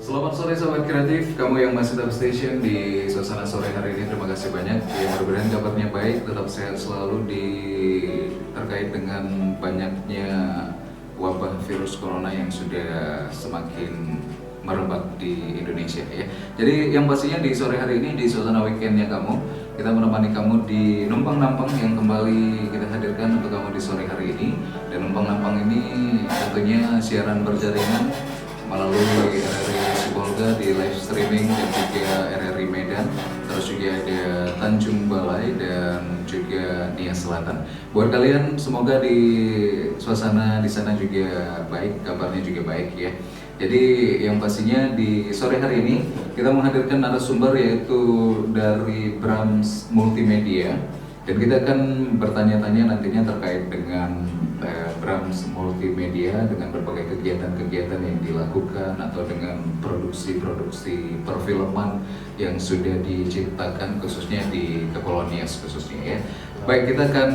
Selamat sore Sobat Kreatif, kamu yang masih tetap station di suasana sore hari ini, terima kasih banyak. Yang mudah-mudahan kabarnya baik, tetap sehat selalu terkait dengan banyaknya wabah virus corona yang sudah semakin merebak di Indonesia ya. Jadi yang pastinya di sore hari ini di suasana weekendnya kamu, kita menemani kamu di Numpang Nampang yang kembali kita hadirkan untuk kamu di sore hari ini. Dan Numpang Nampang ini tentunya siaran berjaringan melalui RRI Sibolga di live streaming dan juga RRI Medan, terus juga ada Tanjung Balai dan juga Nia Selatan. Buat kalian semoga di suasana di sana juga baik, kabarnya juga baik ya. Jadi yang pastinya di sore hari ini kita menghadirkan narasumber yaitu dari Brams Multimedia. Dan kita akan bertanya-tanya nantinya terkait dengan Brams Multimedia dengan berbagai kegiatan-kegiatan yang dilakukan atau dengan produksi-produksi perfilman yang sudah diciptakan khususnya di Kepulauan Nias khususnya ya. Baik, kita akan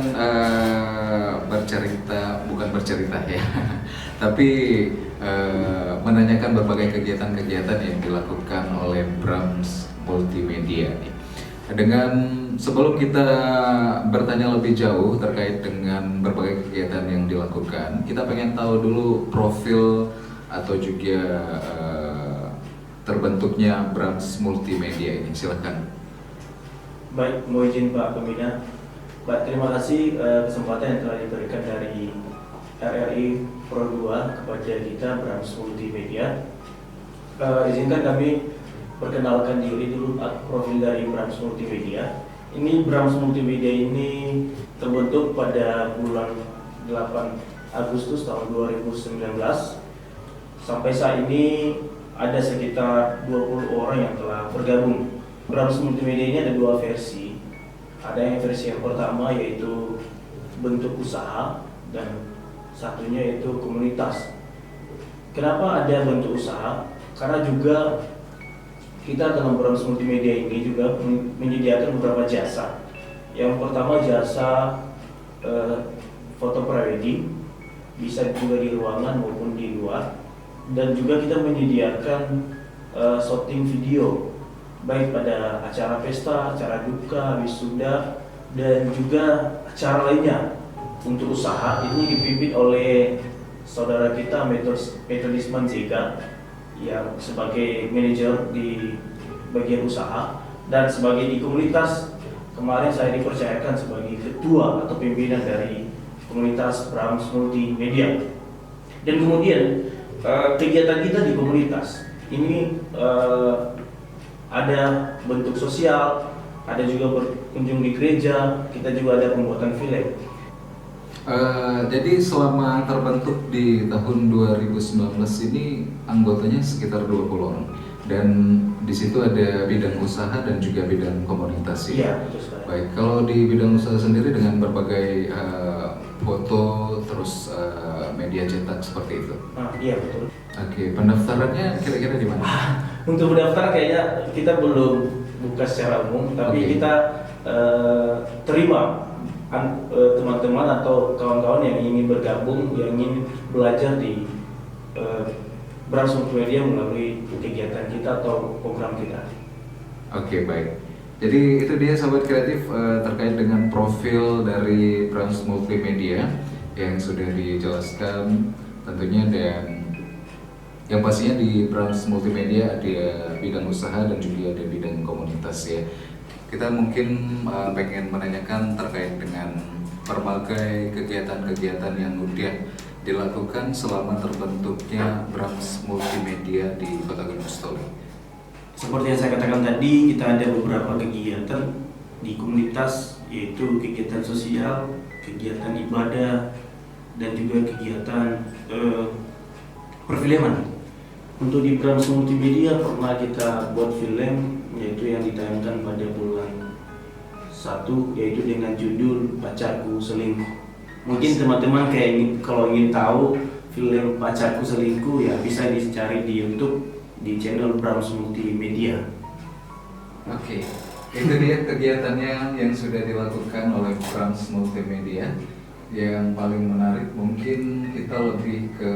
bukan bercerita ya, tapi menanyakan berbagai kegiatan-kegiatan yang dilakukan oleh Brams Multimedia. Dengan sebelum kita bertanya lebih jauh terkait dengan berbagai kegiatan yang dilakukan, kita pengen tahu dulu profil atau juga terbentuknya Brams Multimedia ini. Silakan. Baik, mau izin Pak Pembina. Pak, terima kasih kesempatan yang telah diberikan dari RRI Pro 2 kepada kita Brams Multimedia. Izinkan kami perkenalkan diri dulu, profil dari Brams Multimedia. Ini Brams Multimedia ini terbentuk pada bulan 8 Agustus tahun 2019. Sampai saat ini ada sekitar 20 orang yang telah bergabung. Brams Multimedia ini ada dua versi. Ada yang versi yang pertama yaitu bentuk usaha dan satunya yaitu komunitas. Kenapa ada bentuk usaha? Karena juga kita dalam Brams Multimedia ini juga menyediakan beberapa jasa. Yang pertama jasa foto prewedding, bisa juga di ruangan maupun di luar. Dan juga kita menyediakan shooting video, baik pada acara pesta, acara duka, wisuda, dan juga acara lainnya. Untuk usaha ini dipimpin oleh saudara kita Metodisman Zega yang sebagai manajer di bagian usaha, dan sebagai di komunitas kemarin saya dipercayakan sebagai ketua atau pimpinan dari komunitas Brams Multimedia. Dan kemudian kegiatan kita di komunitas ini ada bentuk sosial, ada juga berkunjung di gereja, kita juga ada pembuatan film. Jadi selama terbentuk di tahun 2019 ini anggotanya sekitar 20 orang dan di situ ada bidang usaha dan juga bidang komunitas ya. Iya, betul sekali. Baik, kalau di bidang usaha sendiri dengan berbagai foto terus media cetak seperti itu. Iya betul. Oke, pendaftarannya kira-kira di mana? Untuk mendaftar kayaknya kita belum buka secara umum, tapi kita terima teman-teman atau kawan-kawan yang ingin bergabung, yang ingin belajar di Brams Multimedia melalui kegiatan kita atau program kita. Oke, baik. Jadi itu dia Sobat Kreatif terkait dengan profil dari Brams Multimedia yang sudah dijelaskan tentunya, dan yang pastinya di Brams Multimedia ada bidang usaha dan juga ada bidang komunitas ya. Kita mungkin pengen menanyakan terkait dengan berbagai kegiatan-kegiatan yang udah dilakukan selama terbentuknya Brams Multimedia di Kota Gunung Sitoli. Seperti yang saya katakan tadi, kita ada beberapa kegiatan di komunitas, yaitu kegiatan sosial, kegiatan ibadah, dan juga kegiatan perfilman. Untuk di Brams Multimedia pernah kita buat film, yaitu yang ditayangkan pada bulan 1, yaitu dengan judul Pacarku Selingkuh. Mungkin teman-teman kalau ingin tahu film Pacarku Selingkuh ya bisa dicari di YouTube di channel Brams Multimedia. Oke, itu dia kegiatannya yang sudah dilakukan oleh Brams Multimedia. Yang paling menarik mungkin kita lebih ke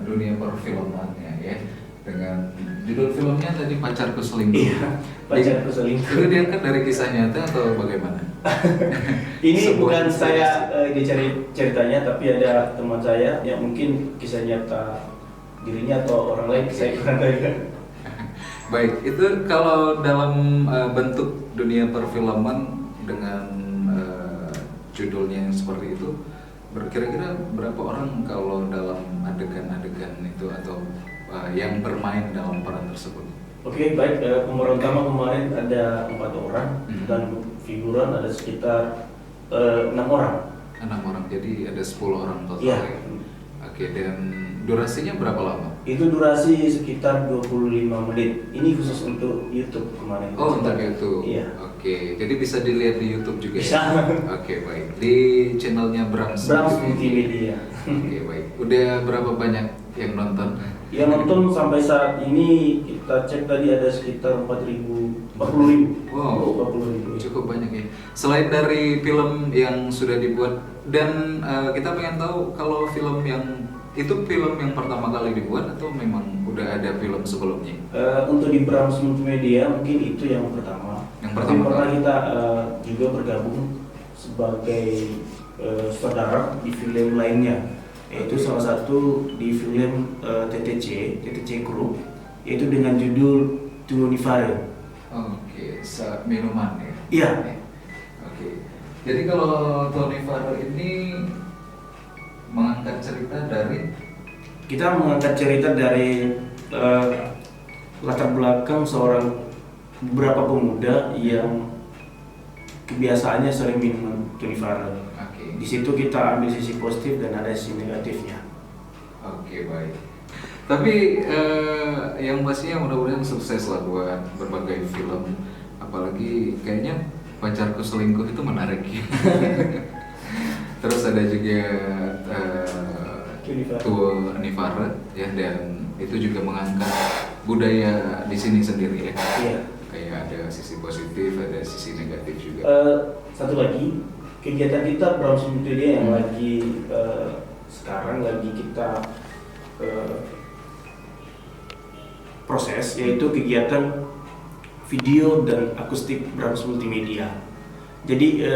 dunia perfilmannya ya. dengan judul filmnya tadi Pacarku Selingkuh. Iya, Pacarku Selingkuh. Itu diangkat dari kisah nyata atau bagaimana? Ini Sebuah bukan inspirasi. saya dicari ceritanya, tapi ada teman saya yang mungkin kisah nyata dirinya atau orang lain, saya kurang tahu. Baik, itu kalau dalam bentuk dunia perfilman dengan judulnya yang seperti itu, kira-kira berapa orang kalau dalam adegan-adegan itu atau yang bermain dalam peran tersebut? Oke, baik. Pemeran utama kemarin ada 4 orang dan figuran ada sekitar 6 orang. 6 orang, jadi ada 10 orang total. Iya. Ya? Oke, dan durasinya berapa lama? Itu durasi sekitar 25 menit. Ini khusus untuk YouTube kemarin. Oh, untuk YouTube. Iya. Oke, jadi bisa dilihat di YouTube juga. Bisa. Ya? Oke, baik. Di channelnya Brams Multimedia. Oke, baik. Udah berapa banyak yang nonton? Yang nonton sampai saat ini kita cek tadi ada sekitar 40.000. Wow, 40.000. cukup banyak ya. Selain dari film yang sudah dibuat, dan kita pengen tahu kalau film yang itu film yang pertama kali dibuat atau memang udah ada film sebelumnya? Untuk di Brams Multimedia mungkin itu yang pertama. Yang Tapi pertama pernah kali. kita juga bergabung sebagai saudara di film lainnya, yaitu salah satu di film TTC Group, yaitu dengan judul Tunggu Nifare. Oke, minuman ya. Iya. Oke. Jadi kalau Tony Farrell ini mengangkat cerita dari Kita mengangkat cerita dari latar belakang beberapa pemuda yang kebiasaannya sering minum Tony Farrell. Oke. Di situ kita ambil sisi positif dan ada sisi negatifnya. Oke, baik. Tapi yang pastinya mudah-mudahan sukses lah buat berbagai film. Apalagi kayaknya Pacarku Selingkuh itu menarik. Terus ada juga Tua Nifara ya, dan itu juga mengangkat budaya di sini sendiri ya. Iya. Kayak ada sisi positif, ada sisi negatif juga. Satu lagi, kegiatan kita Brams Multimedia yang lagi sekarang lagi kita proses, yaitu kegiatan video dan akustik Brams Multimedia. Jadi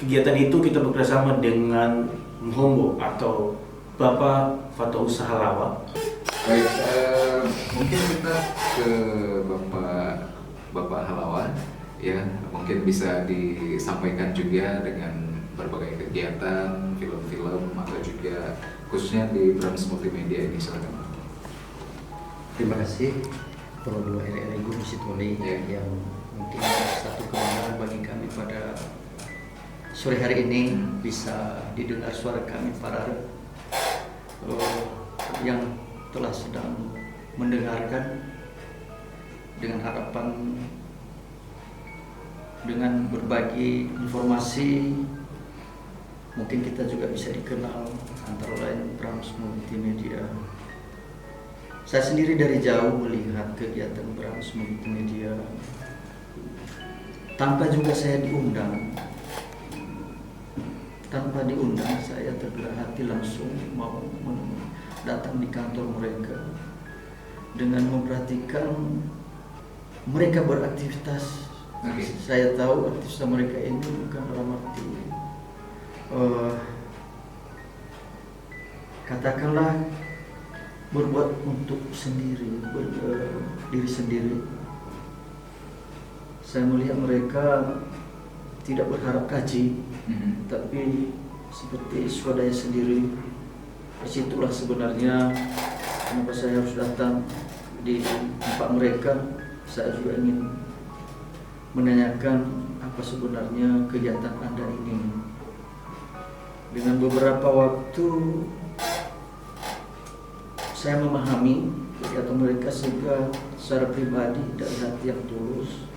kegiatan itu kita bekerjasama dengan Mhombo atau Bapak Fatausa Halawa. Baik, mungkin kita ke Bapak Halawan ya, mungkin bisa disampaikan juga dengan berbagai kegiatan, film-film atau juga khususnya di Brams Multimedia ini, silakan. Terima kasih Pro2 RRI Gunung Sitoli yang mungkin satu kebanggaan bagi kami pada sore hari ini bisa didengar suara kami para yang telah sedang mendengarkan, dengan harapan dengan berbagi informasi mungkin kita juga bisa dikenal, antara lain Brams Multimedia. Saya sendiri dari jauh melihat kegiatan Brams Multimedia tanpa juga saya diundang. Tanpa diundang saya tergerak hati langsung mau datang di kantor mereka dengan memperhatikan mereka beraktivitas. Saya tahu aktivitas mereka ini bukan dalam arti katakanlah berbuat untuk sendiri, diri sendiri. Saya melihat mereka tidak berharap gaji, tapi seperti swadaya sendiri. Disitulah sebenarnya kenapa saya harus datang di tempat mereka. Saya juga ingin menanyakan apa sebenarnya kegiatan Anda ini. Dengan beberapa waktu saya memahami kegiatan mereka, sehingga secara pribadi dari hati yang tulus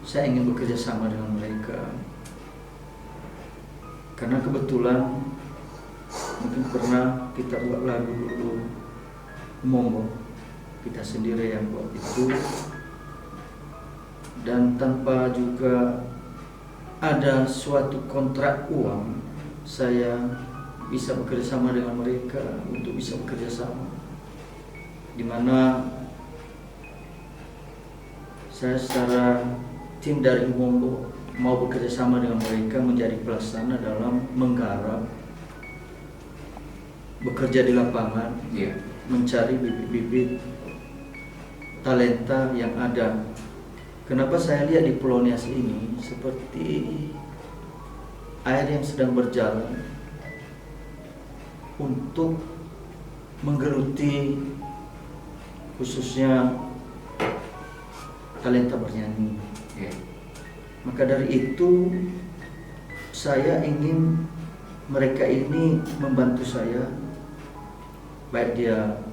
saya ingin bekerja sama dengan mereka. Karena kebetulan mungkin pernah kita buat lagu dulu Momo, kita sendiri yang buat itu, dan tanpa juga ada suatu kontrak uang saya bisa bekerja sama dengan mereka untuk bisa bekerja sama, di mana saya secara tim dari Mombo mau bekerja sama dengan mereka menjadi pelaksana dalam menggarap, bekerja di lapangan, Iya. mencari bibit-bibit talenta yang ada. Kenapa saya lihat di Pulau Nias ini seperti air yang sedang berjalan untuk menggeluti khususnya talenta bernyanyi. Iya. Maka dari itu saya ingin mereka ini membantu saya, baik dia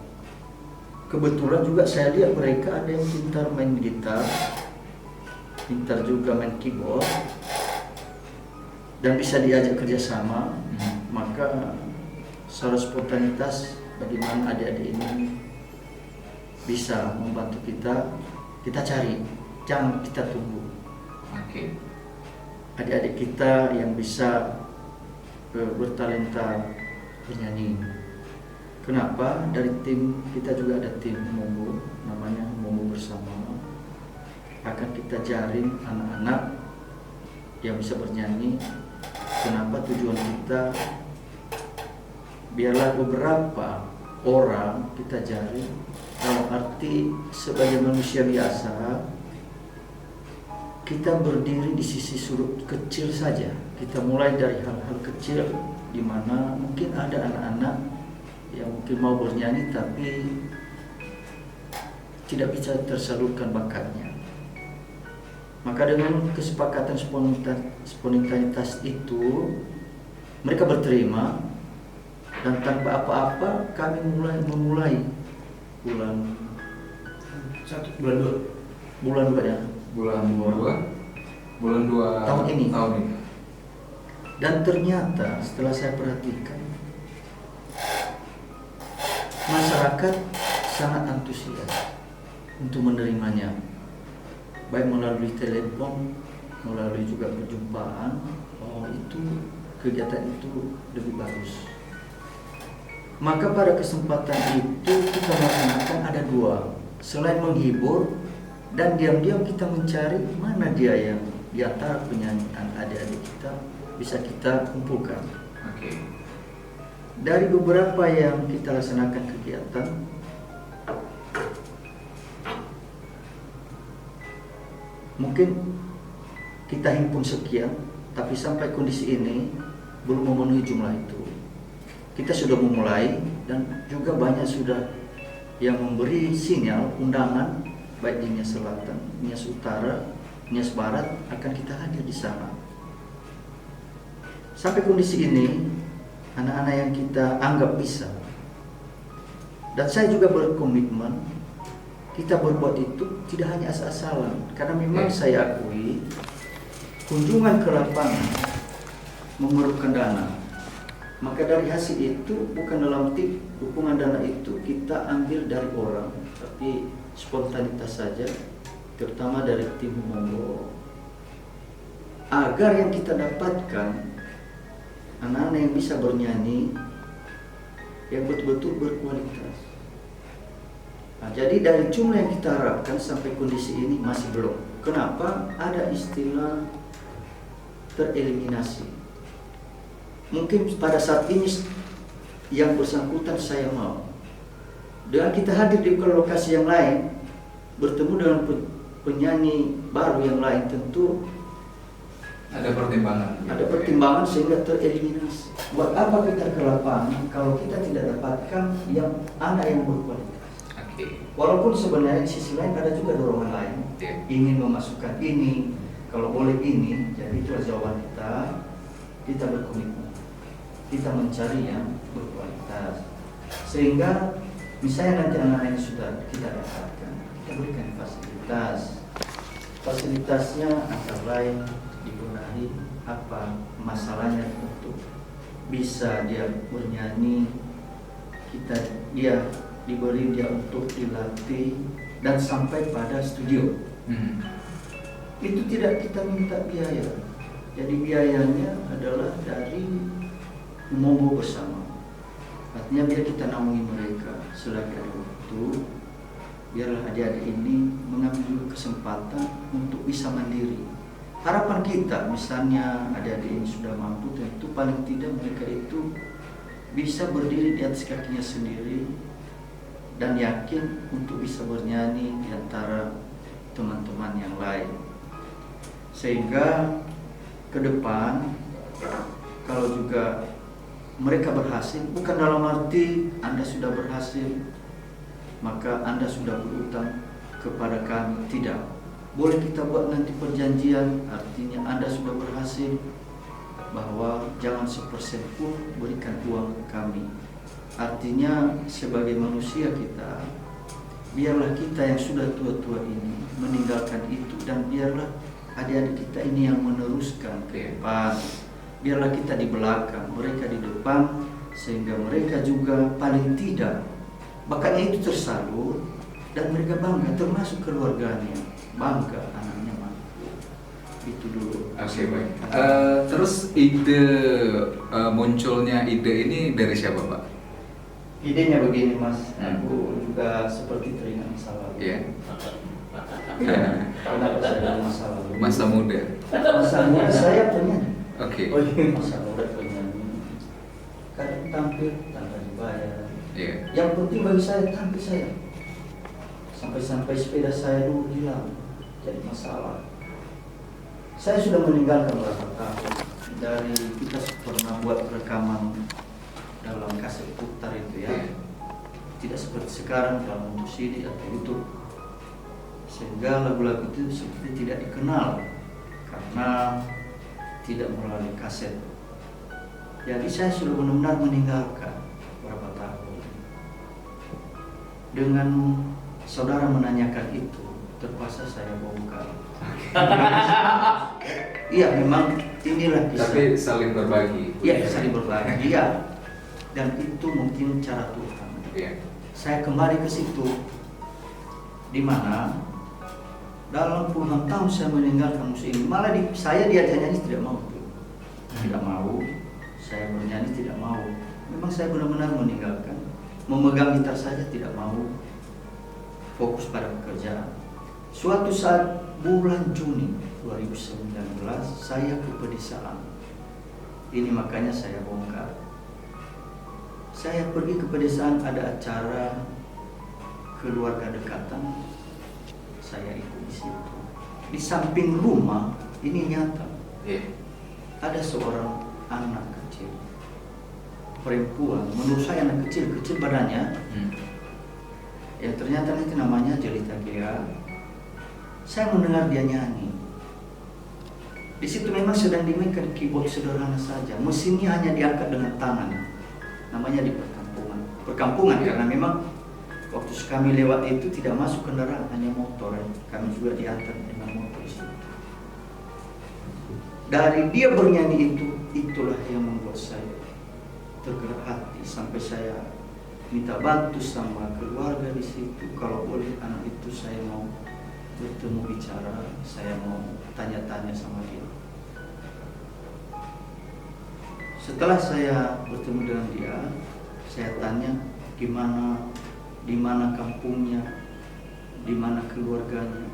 kebetulan juga saya lihat mereka ada yang pintar main gitar, pintar juga main keyboard, dan bisa diajak kerjasama. Maka secara spontanitas bagaimana adik-adik ini bisa membantu kita cari, jangan kita tunggu. Oke. Adik-adik kita yang bisa bertalenta bernyanyi. Kenapa? Dari tim kita juga ada tim Mombo, namanya Mombo Bersama. Akan kita jaring anak-anak yang bisa bernyanyi. Kenapa? Tujuan kita biarlah beberapa orang kita jaring, dalam arti sebagai manusia biasa kita berdiri di sisi sudut kecil saja. Kita mulai dari hal-hal kecil di mana mungkin ada anak-anak yang mungkin mau bernyanyi tapi tidak bisa tersalurkan bakatnya. Maka dengan kesepakatan spontanitas itu mereka berterima, dan tanpa apa-apa kami memulai bulan 2 ya. Bulan 2 Tahun ini. Tahun ini. Dan ternyata setelah saya perhatikan, masyarakat sangat antusias untuk menerimanya, baik melalui telepon, melalui juga perjumpaan. Oh, itu kegiatan itu lebih bagus. Maka pada kesempatan itu kita melaksanakan ada 2, selain menghibur dan diam-diam kita mencari mana dia yang di antara penyanyi adik-adik kita bisa kita kumpulkan. Oke. Dari beberapa yang kita laksanakan kegiatan, mungkin kita himpun sekian, tapi sampai kondisi ini belum memenuhi jumlah itu. Kita sudah memulai dan juga banyak sudah yang memberi sinyal undangan, baik di Nias Selatan, Nias Utara, Nias Barat akan kita hadir di sana. Sampai kondisi ini, anak-anak yang kita anggap bisa, dan saya juga berkomitmen, kita berbuat itu tidak hanya asal-asalan, karena memang saya akui kunjungan ke lapangan memerlukan dana. Maka dari hasil itu bukan dalam tip dukungan dana itu kita ambil dari orang, tapi spontanitas saja, terutama dari tim Mombo, agar yang kita dapatkan anak-anak yang bisa bernyanyi yang betul-betul berkualitas. Nah, jadi dari jumlah yang kita harapkan sampai kondisi ini masih belum. Kenapa? Ada istilah tereliminasi. Mungkin pada saat ini yang bersangkutan saya mau, dengan kita hadir di lokasi yang lain, bertemu dengan penyanyi baru yang lain, tentu Ada pertimbangan. ada pertimbangan sehingga tereliminasi. Buat apa kita ke lapangan kalau kita tidak dapatkan yang anak yang berkualitas? Oke. Walaupun sebenarnya di sisi lain ada juga dorongan lain, ingin memasukkan ini, kalau boleh ini. Jadi itu jawaban kita berkomitmen, kita mencari yang berkualitas, sehingga misalnya nanti anak-anak yang sudah kita dapatkan, kita berikan fasilitasnya antara lain dibenahi apa masalahnya untuk bisa dia bernyanyi, dia diberi dia untuk dilatih dan sampai pada studio. Itu tidak kita minta biaya, jadi biayanya adalah dari Mombo Bersama. Artinya biar kita naungi mereka selagi ada waktu, biarlah adik-adik ini mengambil kesempatan untuk bisa mandiri. Harapan kita, misalnya adik-adik ini sudah mampu, tentu paling tidak mereka itu bisa berdiri di atas kakinya sendiri dan yakin untuk bisa bernyanyi di antara teman-teman yang lain. Sehingga ke depan kalau juga mereka berhasil, bukan dalam arti Anda sudah berhasil maka Anda sudah berutang kepada kami, tidak. Boleh kita buat nanti perjanjian, artinya Anda sudah berhasil, bahwa jangan 1% pun berikan uang ke kami. Artinya sebagai manusia kita, biarlah kita yang sudah tua-tua ini meninggalkan itu, dan biarlah adik-adik kita ini yang meneruskan ke depan. Biarlah kita di belakang, mereka di depan, sehingga mereka juga paling tidak bakatnya itu tersalur dan mereka bangga, termasuk keluarganya bangga anaknya mampu. Itu dulu. Oke, baik. Terus ide munculnya ide ini dari siapa, Pak? Idenya begini, Mas. Aku juga seperti teringat masa lalu. Iya. Kenapa saya masa lalu? Masa muda. Masa muda saya penyanyi. Oke. Oh iya, masa muda penyanyi. Kadang tampil tanpa dibayar. Iya. Yang penting bagi saya tampil saya. Sampai-sampai sepeda saya dulu hilang, jadi masalah. Saya sudah meninggalkan beberapa tahun. Dari kita pernah buat rekaman dalam kaset putar itu ya, tidak seperti sekarang dalam bentuk CD atau YouTube, sehingga lagu-lagu itu seperti tidak dikenal karena tidak melalui kaset. Jadi saya sudah benar-benar meninggalkan beberapa tahun. Dengan saudara menanyakan itu, terpaksa saya bongkar. Iya, memang inilah kisah. Tapi saling berbagi. Iya, saling berbagi. Iya. Dan itu mungkin cara Tuhan. Iya. Saya kembali ke situ, di mana dalam puluhan tahun saya meninggalkan musik ini. Malah saya diajak nyanyi tidak mau, tidak mau. Saya bernyanyi tidak mau. Memang saya benar-benar meninggalkan. Memegang gitar saja tidak mau. Fokus pada pekerjaan. Suatu saat bulan Juni 2019 saya ke pedesaan. Ini makanya saya bongkar. Saya pergi ke pedesaan, ada acara keluarga dekatan. Saya ikut di situ. Di samping rumah ini nyata. Ada seorang anak kecil, perempuan. Menurut saya anak kecil badannya. Ya ternyata itu namanya Jelita Gea. Saya mendengar dia nyanyi. Di situ memang sedang dimainkan keyboard sederhana saja. Mesinnya hanya diangkat dengan tangan. Namanya di perkampungan. Perkampungan karena memang waktu kami lewat itu tidak masuk kendaraan, hanya motor. Kami juga diantar dengan motor di situ. Dari dia bernyanyi itu, itulah yang membuat saya tergerak hati sampai saya minta bantu sama keluarga di situ. Kalau boleh anak itu saya mau bertemu bicara, saya mau tanya-tanya sama dia. Setelah saya bertemu dengan dia, saya tanya gimana, di mana kampungnya, di mana keluarganya.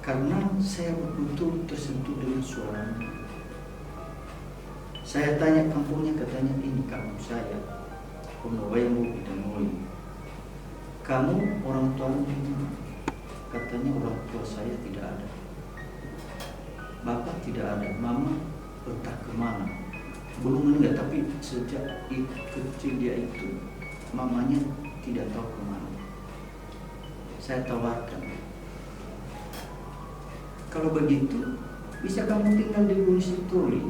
Karena saya betul-betul tersentuh dengan suaranya. Saya tanya kampungnya, katanya ini kampung saya, Konowayangu Bidangoi. Kamu orang tuamu di mana? Katanya orang tua saya tidak ada. Bapak tidak ada, mama entah kemana. Belum meninggal, tapi sejak kecil dia itu, mamanya tidak tahu kemana. Saya tawarkan, kalau begitu, bisa kamu tinggal di Gunung Sitoli.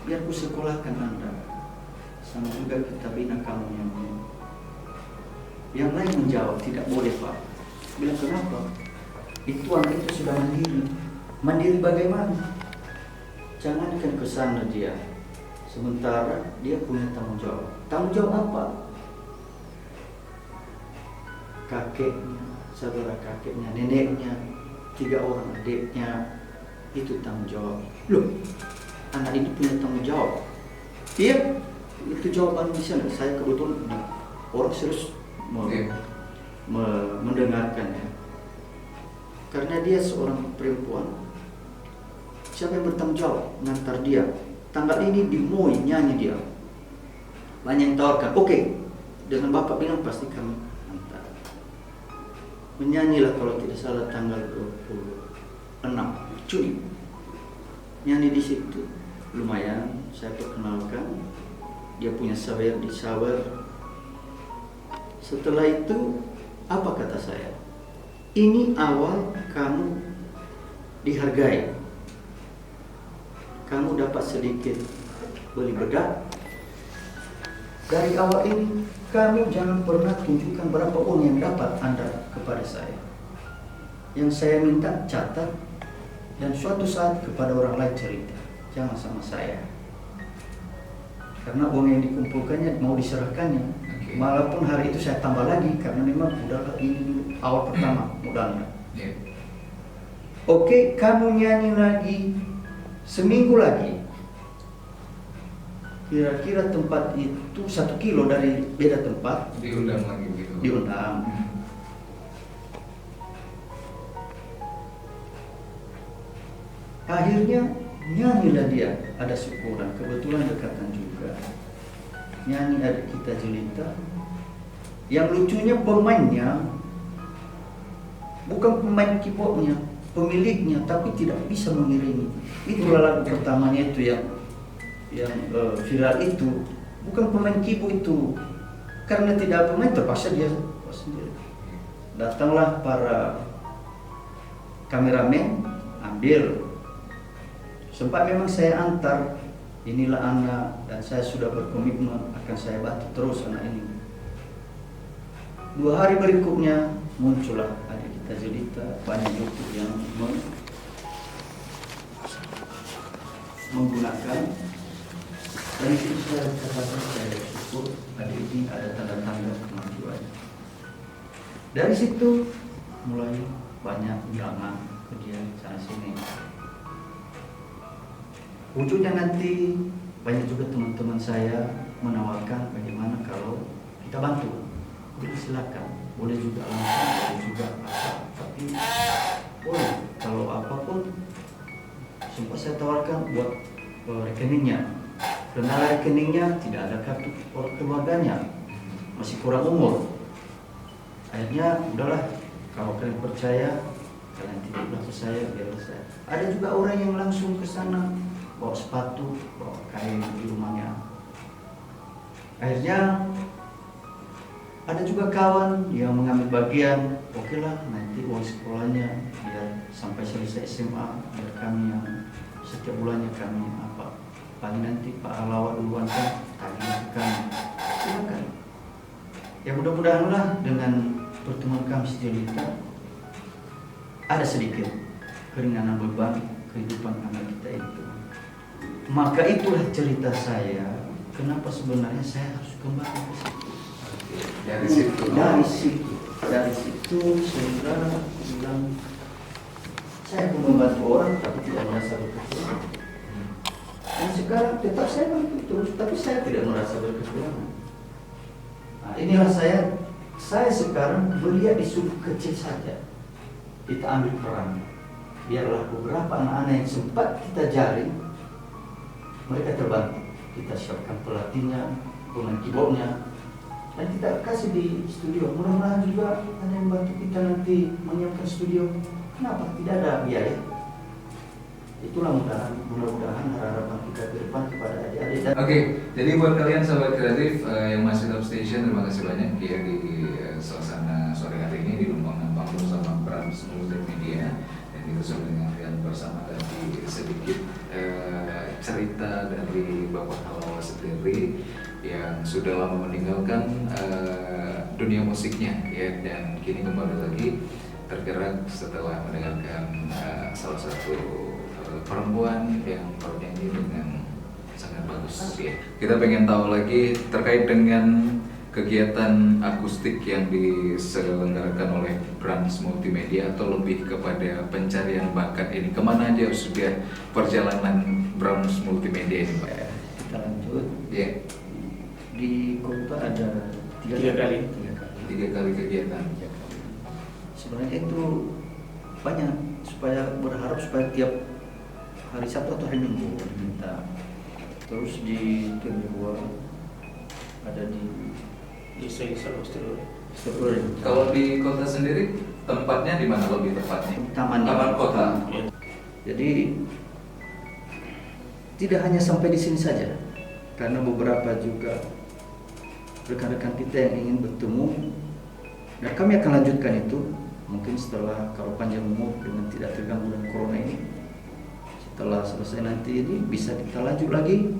Biar ku sekolahkan Anda, sama juga kita bina kamu yang ini. Yang lain menjawab, tidak boleh Pak. Bilang kenapa? Itu anak itu sudah mandiri. Mandiri bagaimana? Jangankan ke sana dia. Sementara dia punya tanggung jawab. Tanggung jawab apa? Kakeknya, saudara kakeknya, neneknya, 3 orang adiknya, itu tanggung jawab. Loh, anak ini punya tanggung jawab. Iya, itu jawaban di sana. Saya kebetulan orang serius me- mendengarkan ya. Karena dia seorang perempuan, siapa yang bertanggung jawab ngantar dia? Tanggal ini di Moi nyanyi dia. Banyak yang tawarkan, oke, dengan bapak bilang pasti kami antar. Menyanyilah kalau tidak salah tanggal 26 Juni. Nyanyi di situ, lumayan. Saya perkenalkan, dia punya sawer di sawer. Setelah itu, apa kata saya? Ini awal kamu dihargai. Kamu dapat sedikit beli bedak. Dari awal ini, kamu jangan pernah tunjukkan berapa uang yang dapat Anda kepada saya. Yang saya minta catat dan suatu saat kepada orang lain cerita. Jangan sama saya. Karena uang yang dikumpulkannya mau diserahkannya. Walaupun hari itu saya tambah lagi karena memang udahlah ini dulu awal pertama modalnya. Oke, kamu nyanyi lagi seminggu lagi. Kira-kira tempat itu 1 kilo dari beda tempat. Diundang lagi gitu. Diundang. Akhirnya nyanyilah dia, ada syukuran, kebetulan dekatan juga. Nyanyi ada kita jelita. Yang lucunya pemainnya bukan pemain keyboardnya, pemiliknya, tapi tidak bisa mengiringi. Itulah lagu pertamanya itu yang viral itu. Bukan pemain keyboard itu, karena tidak pemain terpaksa dia sendiri. Datanglah para kameramen, ambil. Sempat memang saya antar, inilah anak, dan saya sudah berkomitmen akan saya bantu terus anak ini. 2 hari berikutnya muncullah adik kita jelita, banyak YouTube yang menggunakan. Dari situ saya katakan saya bersyukur, adik ini ada tanda-tanda kemajuan. Dari situ mulai banyak undangan ke dia sana sini. Wujudnya nanti banyak juga teman-teman saya menawarkan bagaimana kalau kita bantu. Silakan, boleh juga langsung, boleh juga apa, tapi boleh kalau apapun. Sempat saya tawarkan buat rekeningnya, karena rekeningnya tidak ada kartu keluarganya, masih kurang umur. Akhirnya udahlah, kalau kalian percaya, kalian titiplah ke saya, biarlah saya. Ada juga orang yang langsung ke sana bawa sepatu, bawa kain di rumahnya. Akhirnya ada juga kawan yang mengambil bagian, oke lah nanti uang sekolahnya biar sampai selesai SMA, biar kami yang setiap bulannya kami apa, paling nanti Pak Alawa duluan kan tagih kami. Silakan. Ya mudah-mudahan lah dengan pertemuan kami sejelita ada sedikit keringanan beban kehidupan anak kita itu. Maka itulah cerita saya, kenapa sebenarnya saya harus kembali ke situ. Dari situ saya bilang, saya pun membantu orang tapi tidak merasa berkekurangan. Dan sekarang tetap saya bantu terus, tapi saya tidak merasa berkekurangan. Nah, inilah saya sekarang melihat di sudut kecil saja. Kita ambil peran. Biarlah beberapa anak-anak yang sempat kita jaring, mereka terbantu. Kita siapkan pelatihnya, pemain keyboardnya, dan kita kasih di studio. Mudah-mudahan juga ada yang bantu kita nanti menyiapkan studio. Kenapa? Tidak ada biaya. Itulah mudah-mudahan harapan kita ke depan kepada adik-adik. Oke, jadi buat kalian sahabat kreatif yang masih top station, terima kasih banyak ya di suasana sore hari ini di Numpang bersama Brams Multimedia. Dan kita sudah mendengarkan bersama tadi sedikit cerita dari Bapak Alawa sendiri yang sudah lama meninggalkan dunia musiknya ya, dan kini kembali lagi tergerak setelah mendengarkan salah satu perempuan yang bernyanyi dengan sangat bagus ya. Kita pengen tahu lagi terkait dengan kegiatan akustik yang diselenggarakan oleh Brams Multimedia, atau lebih kepada pencarian bakat ini. Kemana aja sudah perjalanan Brams Multimedia ini, Pak? Kita lanjut. Ya. Di kota ada 3 kali. 3 kali kegiatan. Sebenarnya itu banyak, supaya berharap supaya tiap hari Sabtu atau hari Minggu diminta. Terus di kedua ada di Sepuluh. Kalau di kota sendiri tempatnya di mana lebih tepatnya? Taman kota. Ya. Jadi tidak hanya sampai di sini saja, karena beberapa juga rekan-rekan kita yang ingin bertemu, dan kami akan lanjutkan itu mungkin setelah kalau panjang umur dengan tidak terganggu dengan corona ini. Setelah selesai nanti ini bisa kita lanjut lagi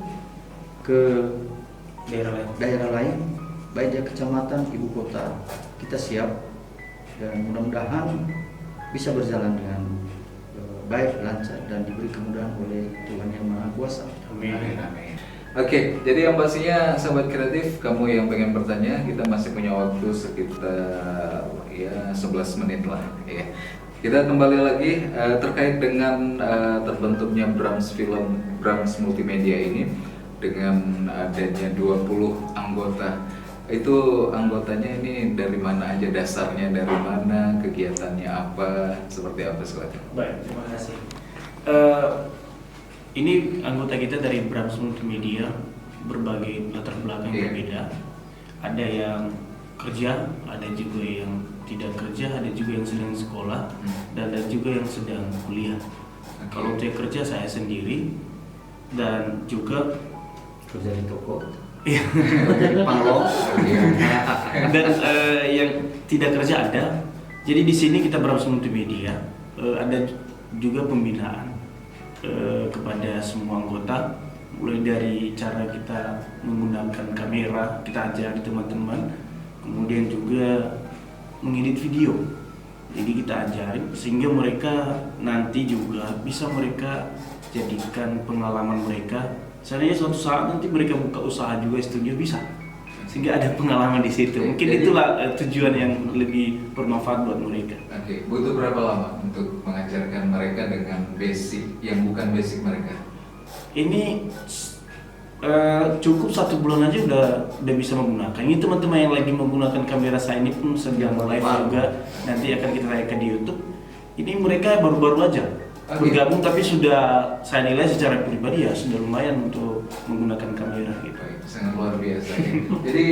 ke daerah lain, baik di kecamatan, ibu kota. Kita siap dan mudah-mudahan bisa berjalan dengan baik, lancar, dan diberi kemudahan oleh Tuhan Yang Maha Kuasa. Amin. Amin. Oke, jadi yang pastinya sahabat kreatif, kamu yang pengen bertanya, kita masih punya waktu sekitar ya 11 menit lah ya. Kita kembali lagi terkait dengan terbentuknya Brams Multimedia ini dengan adanya 20 anggota. Itu anggotanya ini dari mana aja, dasarnya dari mana, kegiatannya apa, seperti apa silakan. Baik, terima kasih. Ini anggota kita dari Brams Multimedia, berbagai latar belakang yang berbeda. Ada yang kerja, ada juga yang tidak kerja, ada juga yang sedang sekolah, dan ada juga yang sedang kuliah. Kalau untuk yang kerja saya sendiri, dan juga Kerja di toko, iya. kerja di panggung, Dan yang tidak kerja ada. Jadi di sini kita Brams Multimedia ada juga pembinaan kepada semua anggota, mulai dari cara kita menggunakan kamera, kita ajari teman-teman, kemudian juga mengedit video. Jadi kita ajarin sehingga mereka nanti juga bisa mereka jadikan pengalaman mereka. Seandainya suatu saat nanti mereka buka usaha juga studio bisa, sehingga ada pengalaman di situ. Mungkin Jadi, itulah tujuan yang lebih bermanfaat buat mereka. Oke, butuh berapa lama untuk mengajarkan mereka dengan basic yang bukan basic mereka? Ini cukup 1 bulan aja udah bisa menggunakan. Ini teman-teman yang lagi menggunakan kamera saya ini pun sedang live juga, nanti akan kita tayangkan di YouTube. Ini mereka baru-baru aja bergabung, tapi sudah saya nilai secara pribadi ya sudah lumayan untuk menggunakan kamera gitu. Baik, sangat luar biasa. Jadi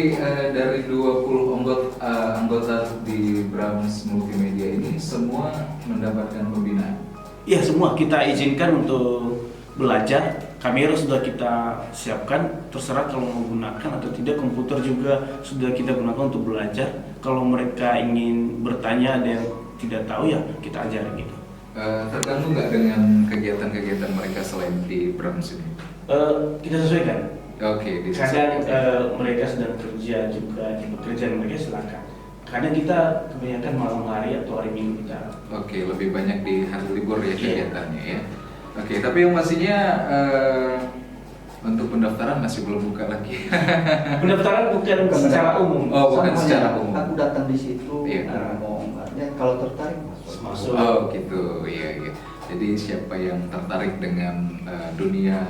dari 20 anggota di Brams Multimedia ini semua mendapatkan pembinaan. Iya, semua kita izinkan untuk belajar. Kamera sudah kita siapkan, terserah kalau mau gunakan atau tidak. Komputer juga sudah kita gunakan untuk belajar. Kalau mereka ingin bertanya ada yang tidak tahu ya kita ajarin gitu. Terganggu nggak dengan kegiatan-kegiatan mereka selain di Brams ini? Kita sesuaikan. Oke, Kadang mereka sedang kerja juga di pekerjaan mereka, silakan. Kadang kita kebanyakan malam hari atau hari Minggu kita. Oke, lebih banyak di hari libur ya Iya. kegiatannya ya. Oke, tapi yang pastinya untuk pendaftaran masih belum buka lagi. Pendaftaran bukan secara umum. Oh, bukan Sama secara yang umum. Aku datang di situ, Iya. ngomong, artinya kalau tertarik masuk. Masuk. Oh gitu, iya iya. Jadi siapa yang tertarik dengan dunia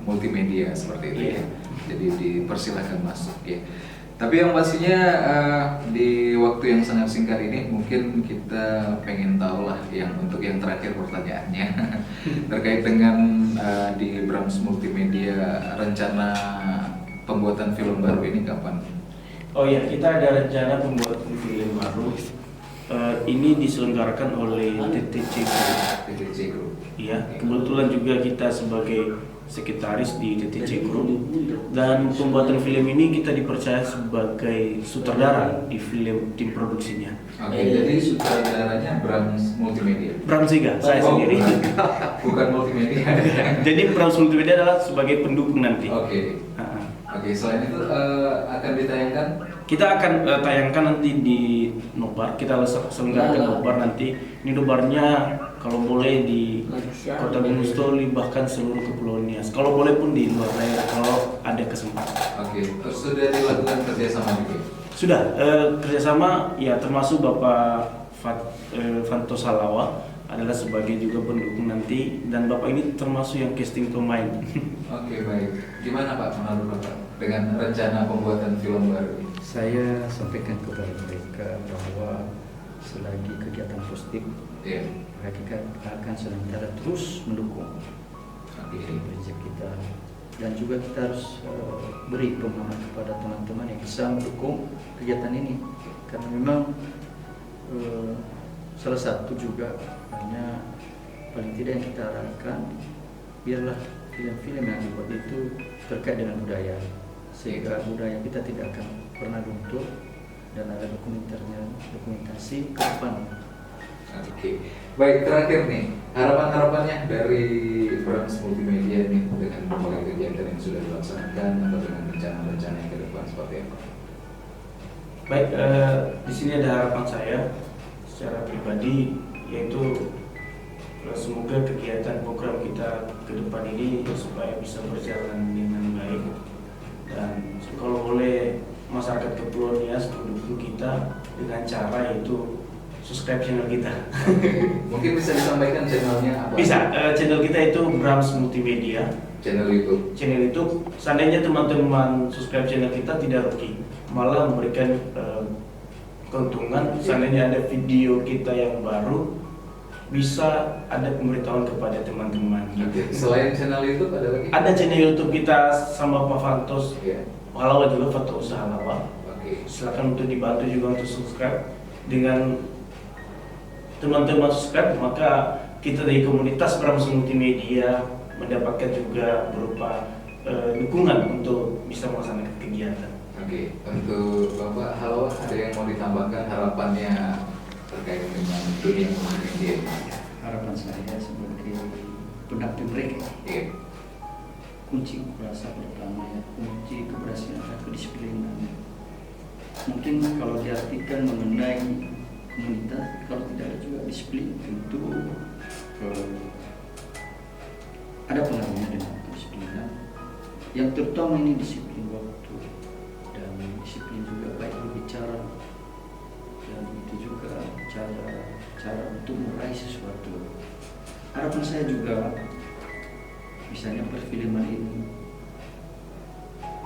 multimedia seperti itu ya, jadi dipersilahkan masuk ya. Tapi yang pastinya di waktu yang sangat singkat ini mungkin kita pengen tahu lah yang untuk yang terakhir pertanyaannya terkait dengan di Brams Multimedia rencana pembuatan film baru ini kapan? Oh ya, kita ada rencana pembuatan film baru. Ini diselenggarakan oleh TTC Group. TTC Group. Ya, kebetulan juga kita sebagai sekretaris di TTC Group, dan pembuatan film ini kita dipercaya sebagai sutradara di film tim produksinya. Oke, jadi sutradaranya Brams Multimedia. Brams juga, saya sendiri. Bukan multimedia. Jadi Brams Multimedia adalah sebagai pendukung nanti. Oke. Oke, selain itu akan ditayangkan? Kita akan tayangkan nanti di Nobar. Kita selenggarakan Nobar nanti. Ini Nobarnya kalau boleh di Kota Gunung Stoli, bahkan seluruh Kepulauan Nias. Kalau boleh pun di luar daerah kalau ada kesempatan. Oke, terus sudah dilakukan kerjasama juga? Sudah kerjasama ya, termasuk Bapak Fanto Salawa adalah sebagai juga pendukung nanti, dan Bapak ini termasuk yang casting pemain. Oke, baik. Gimana Pak menurut Bapak dengan rencana pembuatan film baru ini? saya sampaikan kepada mereka bahwa selagi kegiatan positif, Iya. kita akan senantiasa terus mendukung prinsip kita, dan juga kita harus beri pemahaman kepada teman-teman yang bisa mendukung kegiatan ini, karena memang salah satu juga hanya paling tidak yang kita harapkan biarlah film-film yang dibuat itu terkait dengan budaya, sehingga budaya kita tidak akan pernah luntur dan ada dokumentasi ke depan. Oke, baik, terakhir nih, harapan-harapannya dari Brams Multimedia nih dengan berbagai kegiatan yang sudah dilaksanakan atau dengan rencana-rencana yang ke depan seperti apa? Baik, di sini ada harapan saya secara pribadi, yaitu semoga kegiatan program kita ke depan ini supaya bisa berjalan dengan baik, dan kalau boleh masyarakat Kepulauan Nias mendukung kita dengan cara yaitu subscribe channel kita. Mungkin bisa disampaikan channelnya apa? Bisa, channel kita itu Brams Multimedia. Channel YouTube. Channel itu, seandainya teman-teman subscribe channel kita tidak rugi, malah memberikan keuntungan. Seandainya ada video kita yang baru, bisa ada pemberitahuan kepada teman-teman. Oke. Selain channel YouTube ada lagi? Ada channel YouTube kita sama Pak Fantos, Iya. Halawa juga, Foto Usaha Halawa. Oke. Silakan untuk dibantu juga untuk subscribe. Dengan teman-teman subscribe, maka kita dari komunitas Brams Multimedia mendapatkan juga berupa dukungan untuk bisa melaksanakan kegiatan. Oke. Untuk Bapak Halo, ada yang mau ditambahkan harapannya terkait dengan dunia multimedia ini? Harapan saya sebagai pendamping mereka, Iya. kunci rasa pertama ya, kunci keberhasilan adalah kedisiplinan. Mungkin kalau diartikan mengenai komunitas, kalau tidak ada juga disiplin, tentu ada pengaruhnya dengan kedisiplinan. Yang terutama ini disiplin waktu dan disiplin juga baik berbicara, dan itu juga cara untuk meraih sesuatu. Harapan saya juga misalnya perfilman ini,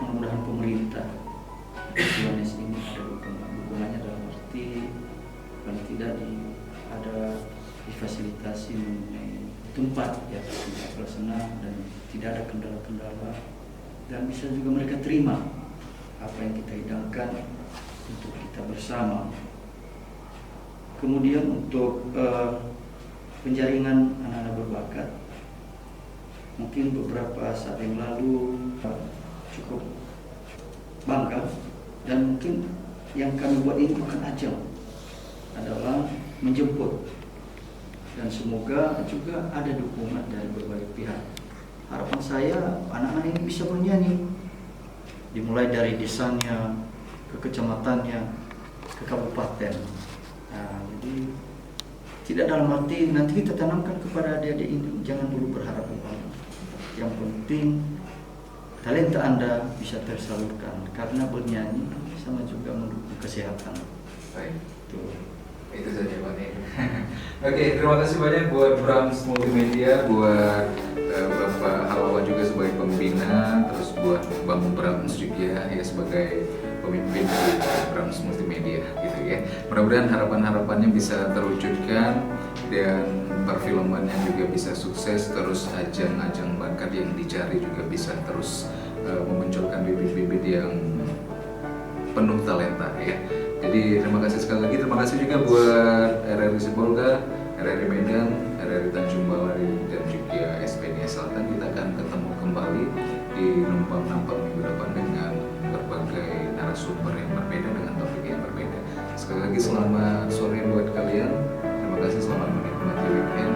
mudah-mudahan pemerintah Yohanes ini ada dukungannya dalam arti paling tidak ada difasilitasi mengenai tempat ya, tempat pelaksana, dan tidak ada kendala-kendala, dan bisa juga mereka terima apa yang kita hidangkan untuk kita bersama. Kemudian untuk penjaringan anak-anak berbakat, mungkin beberapa saat yang lalu cukup bangga, dan mungkin yang kami buat ini bukan ajang, adalah menjemput, dan semoga juga ada dukungan dari berbagai pihak. Harapan saya anak-anak ini bisa bernyanyi, dimulai dari desanya, ke kecamatannya, ke kabupaten. Nah, jadi tidak dalam arti nanti kita tanamkan kepada adik-adik ini, jangan dulu berharap banyak. Yang penting talenta Anda bisa tersalurkan, karena bernyanyi sama juga mendukung kesehatan. Baik. Tuh. Itu saja Pak. Oke, terima kasih banyak buat Brams Multimedia, buat Bapak Halawa juga sebagai pembina, terus buat Bang Brams juga ya sebagai pemimpin di Brams Multimedia gitu ya. Mudah-mudahan harapan-harapannya bisa terwujudkan dan perfilmannya juga bisa sukses, terus ajang-ajang bakat yang dicari juga bisa terus memunculkan bibit-bibit yang penuh talenta ya. Jadi terima kasih sekali lagi, terima kasih juga buat RRI Sibolga, RRI Medan, RRI Tanjung Balai, dan juga SPNI Selatan. Kita akan ketemu kembali di Numpang-Nampang minggu depan dengan berbagai narasumber yang berbeda, dengan topik yang berbeda. Sekali lagi selamat sore buat kalian, terima kasih, selamat menikmati weekend.